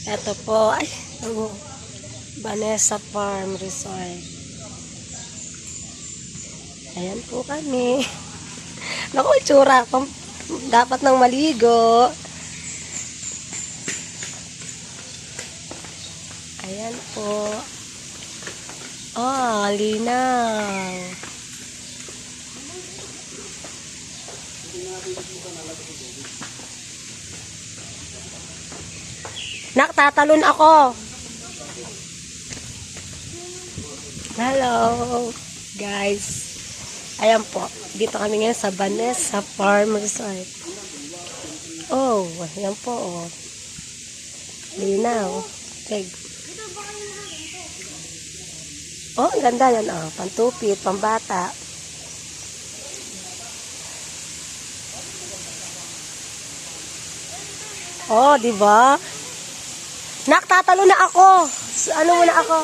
Ito po, ay, Vanessa Farm Resort. Ayan po kami. Naku, itsura. Dapat nang maligo. Ayan po. Oh, linaw. Nak, tatalon ako. Hello, guys. Ayan po. Dito kami ngayon sa Vanessa Farm Resort. Oh, ayan po. Oh. Linaw. Okay. Oh, ang ganda yan. Oh. Pantupit, pambata. Oh, di ba? Nak, tatalo na ako. Ano muna ako?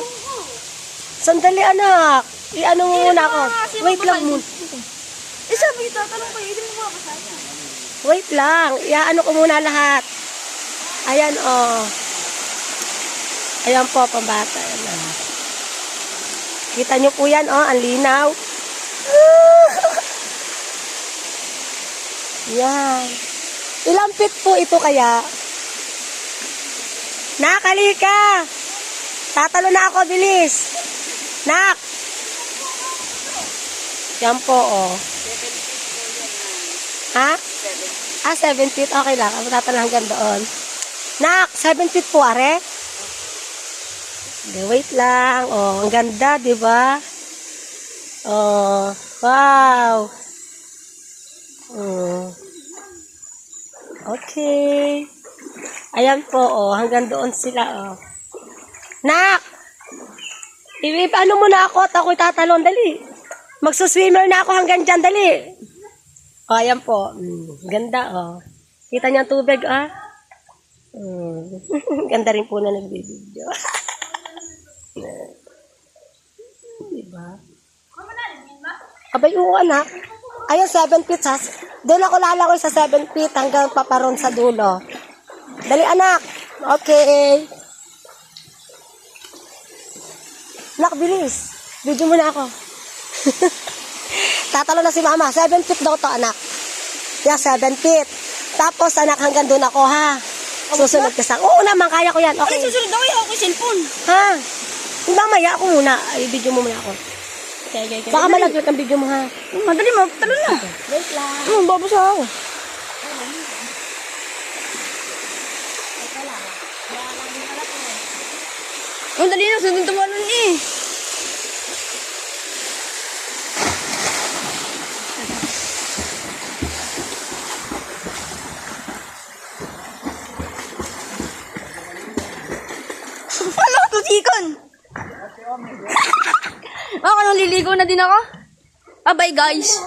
Sandali, anak. I-ano mo muna ako. Wait lang muna. Sabi kita, talong pa, hindi mo mabasaya. Wait lang. I-ano ko muna lahat. Ayan, oh. Ayan po, pambata. Ayan, oh. Kita nyo po yan, oh. Ang linaw. Yan. Ilang feet po ito kaya? Nak, halika. Tatalo na ako, bilis. Nak. Yan po, oh. 7 feet po yan. Ha? 7 feet. Okay lang. Ang tatalo hanggang doon. Nak, 7 feet po, are? Wait lang. Oh, ang ganda, di ba? Oh, wow. Okay. Ayan po, oh. Hanggang doon sila, oh. Nak! Ano mo na ako at ako'y tatalon. Dali. Magsuswimmer na ako hanggang dyan. Dali. Oh, ayan po. Ganda, oh. Kita niyo ang tubig, ah? Ganda rin po na nagbibideo. Diba? Abay, oo, anak. Ayan, 7 feet, ha? Doon ako lalakoy sa 7 feet hanggang paparon sa dulo. Dali, anak. Okay. Nak, bilis. Video mo na ako. Tatalo na si mama. 7 feet daw to, anak. Yeah, 7 feet. Tapos, anak, hanggang doon ako, ha? Susunod ka sa... Oo naman, kaya ko yan. Okay. Ay, susunod daw yung okay cellphone. Ha? Mamaya ako muna. Ay, video mo muna ako. Okay. Baka malaglag ang video mo, ha? Madali mo, talo na. Wait lang. Babasa ako. Ang dali na, sunod tumalon eh. Ano, tutikon? Ako, nang liligo na din ako. Bye-bye, guys.